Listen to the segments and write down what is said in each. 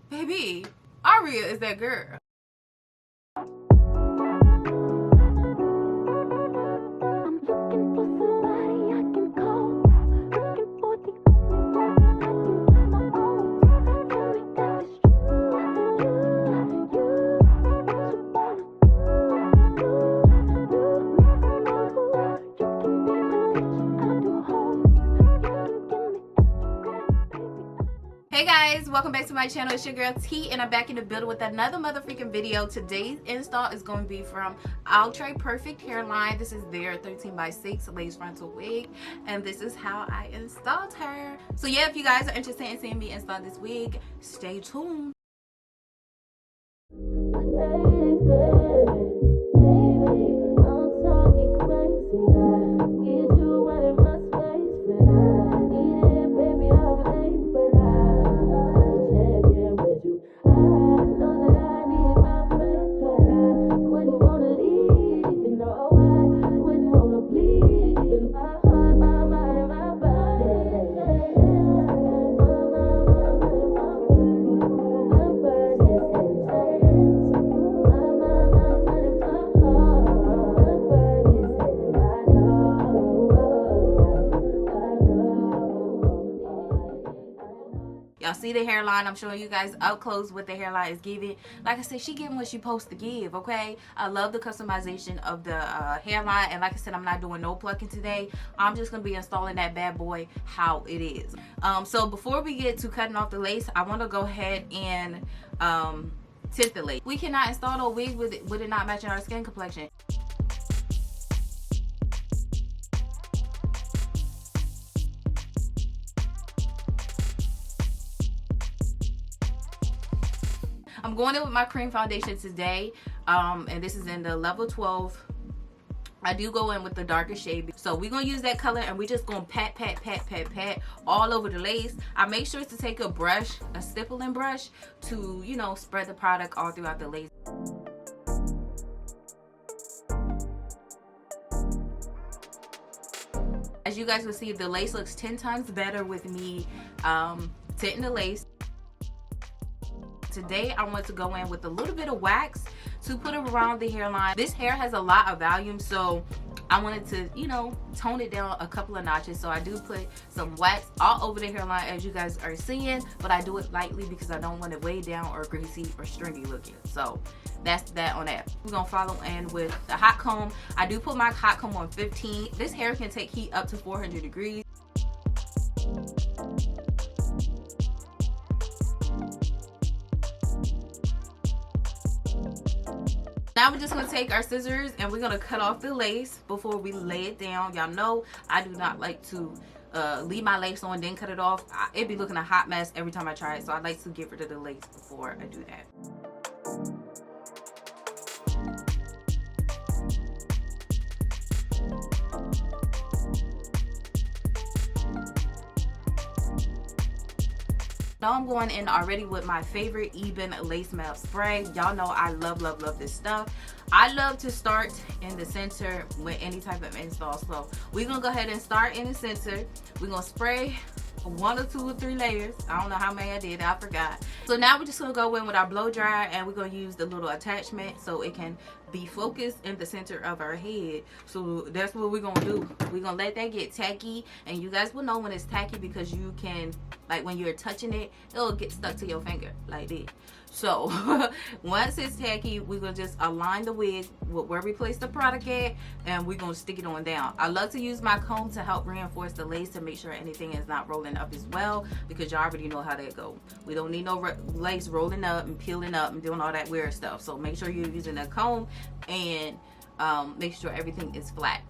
Baby, Aria is that girl. Hey guys, welcome back to my channel. It's your girl T, and I'm back in the building with another motherfucking video. Today's install is going to be from Outre Perfect Hairline. This is their 13x6 lace frontal wig, and this is how I installed her. So yeah, if you guys are interested in seeing me install this wig, stay tuned. Y'all see the hairline? I'm showing you guys up close what the hairline is giving. Like I said, she giving what she supposed to give, okay? I love the customization of the hairline, and like I said, I'm not doing no plucking today. I'm just gonna be installing that bad boy how it is. So before we get to cutting off the lace, I want to go ahead and tint the lace. We cannot install no wig with it not matching our skin complexion. I'm going in with my cream foundation today, and this is in the level 12. I do go in with the darker shade, so we're gonna use that color, and we're just gonna pat all over the lace. I make sure to take a brush, a stippling brush, to, you know, spread the product all throughout the lace. As you guys will see, the lace looks 10 times better with me tinting the lace. Today I want to go in with a little bit of wax to put around the hairline. This hair has a lot of volume, so I wanted to, you know, tone it down a couple of notches. So I do put some wax all over the hairline, as you guys are seeing, but I do it lightly because I don't want it way down or greasy or stringy looking. So that's that on that. We're gonna follow in with the hot comb. I do put my hot comb on 15. This hair can take heat up to 400 degrees. Now we're just gonna take our scissors and we're gonna cut off the lace before we lay it down. Y'all know I do not like to leave my lace on then cut it off. It'd be looking a hot mess every time I try it, so I like to get rid of the lace before I do that. Now I'm going in already with my favorite EBIN lace map spray. Y'all know I love this stuff. I love to start in the center with any type of install. So we're gonna go ahead and start in the center. We're gonna spray 1 or 2 or 3 layers. I don't know how many I did, I forgot. So now we're just gonna go in with our blow dryer, and we're gonna use the little attachment so it can be focused in the center of our head. So that's what we're gonna do. We're gonna let that get tacky, and you guys will know when it's tacky because you can, like, when you're touching it, it'll get stuck to your finger like this. So once it's tacky, we're gonna just align the wig with where we place the product at, and we're gonna stick it on down. I love to use my comb to help reinforce the lace to make sure anything is not rolling up as well, because y'all already know how that go. We don't need no lace rolling up and peeling up and doing all that weird stuff. So make sure you're using a comb and make sure everything is flat.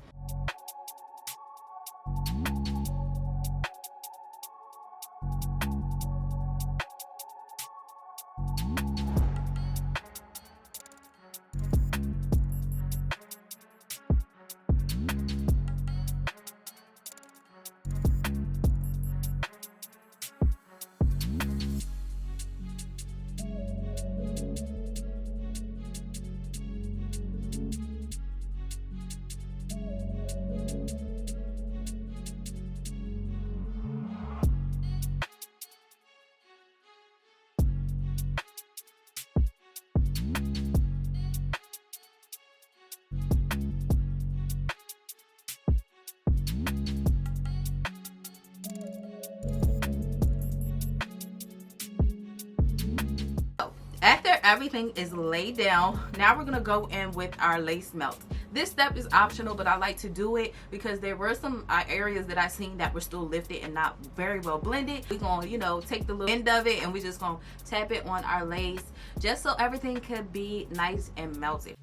After everything is laid down, now we're gonna go in with our lace melt. This step is optional, but I like to do it because there were some areas that I seen that were still lifted and not very well blended. We're gonna, you know, take the little end of it and we're just gonna tap it on our lace just so everything could be nice and melted.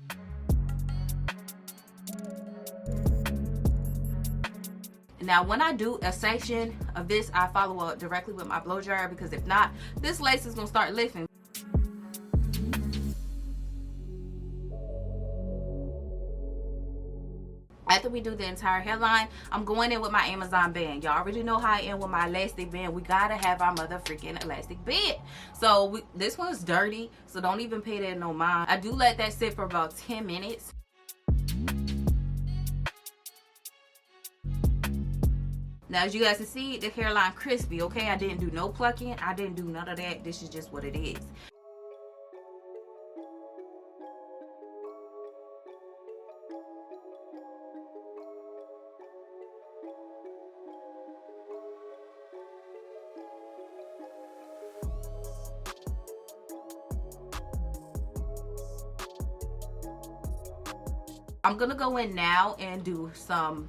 Now, when I do a section of this, I follow up directly with my blow dryer because if not, this lace is gonna start lifting. After we do the entire hairline, I'm going in with my Amazon band. Y'all already know how I am with my elastic band. We gotta have our mother freaking elastic band. So this one's dirty, so don't even pay that no mind. I do let that sit for about 10 minutes. Now, as you guys can see, the hairline crispy, okay? I didn't do no plucking. I didn't do none of that. This is just what it is. I'm gonna go in now and do some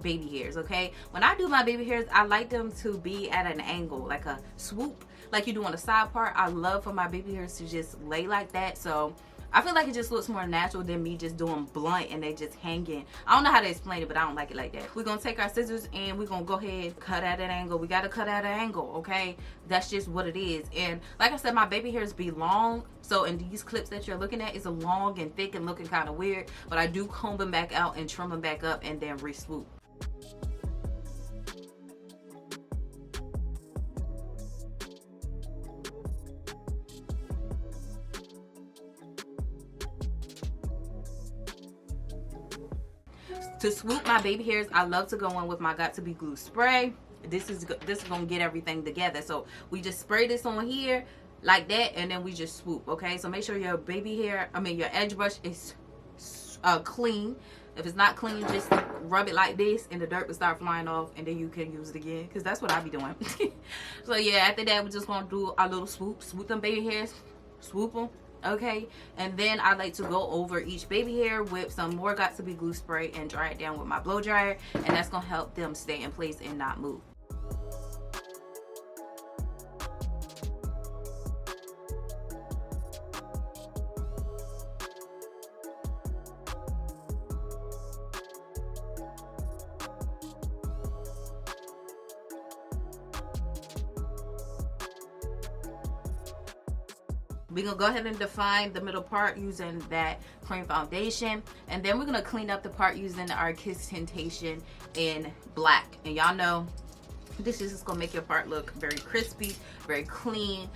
baby hairs, okay? When I do my baby hairs, I like them to be at an angle, like a swoop, like you do on the side part. I love for my baby hairs to just lay like that, so I feel like it just looks more natural than me just doing blunt and they just hanging. I don't know how to explain it, but I don't like it like that. We're gonna take our scissors and we're gonna go ahead and cut at an angle. We gotta cut at an angle, okay? That's just what it is. And like I said, my baby hairs be long, so in these clips that you're looking at, it's a long and thick and looking kind of weird, but I do comb them back out and trim them back up and then re-swoop. To swoop my baby hairs, I love to go in with my Got To Be Glue spray. This is gonna get everything together. So we just spray this on here like that, and then we just swoop. Okay, so make sure your baby hair, your edge brush is clean. If it's not clean, just rub it like this, and the dirt will start flying off, and then you can use it again. Cause that's what I be doing. So yeah, after that, we're just gonna do our little swoop them baby hairs, swoop them. Okay, and then I like to go over each baby hair with some more Got To Be Glue spray and dry it down with my blow dryer, and that's gonna help them stay in place and not move. We're gonna go ahead and define the middle part using that cream foundation, and then we're gonna clean up the part using our Kiss Temptation in black. And y'all know this is just gonna make your part look very crispy, very clean.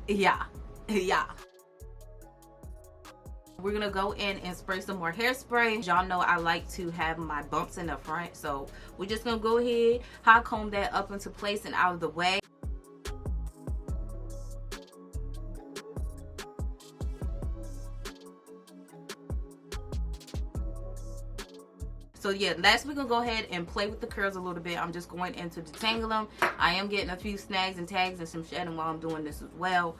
yeah. We're gonna go in and spray some more hairspray. Y'all know I like to have my bumps in the front, so we're just gonna go ahead, hot comb that up into place and out of the way. So yeah, last we're gonna go ahead and play with the curls a little bit. I'm just going in to detangle them. I am getting a few snags and tags and some shedding while I'm doing this as well.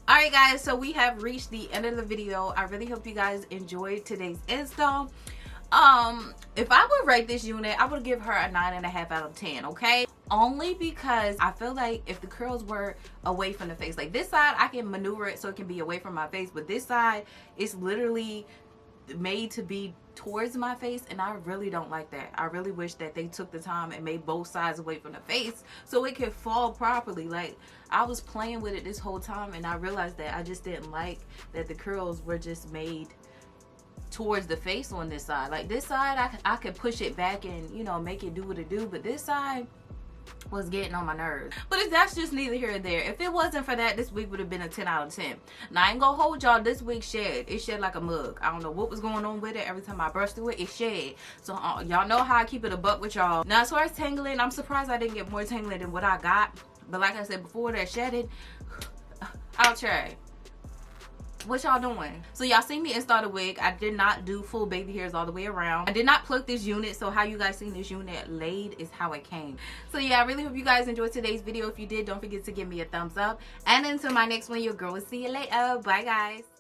Alright guys, so we have reached the end of the video. I really hope you guys enjoyed today's install. If I would rate this unit, I would give her a 9.5 out of 10, okay? Only because I feel like if the curls were away from the face, like this side, I can maneuver it so it can be away from my face, but this side is literally made to be towards my face, and I really don't like that. I really wish that they took the time and made both sides away from the face so it could fall properly. Like, I was playing with it this whole time, and I realized that I just didn't like that the curls were just made towards the face on this side. Like this side, I could push it back and, you know, make it do what it do, but this side, was getting on my nerves. But if that's just neither here or there. If it wasn't for that, this wig would have been a 10 out of 10. Now, I ain't gonna hold y'all. This wig shed. It shed like a mug. I don't know what was going on with it. Every time I brushed through it, it shed. So, y'all know how I keep it a buck with y'all. Now, as far as tangling, I'm surprised I didn't get more tangling than what I got. But like I said before, that shedded, I'll try. What y'all doing? So y'all seen me install the wig. I did not do full baby hairs all the way around. I did not pluck this unit, so how you guys seen this unit laid is how it came. So yeah, I really hope you guys enjoyed today's video. If you did, don't forget to give me a thumbs up. And until my next one, your girl will see you later. Bye guys.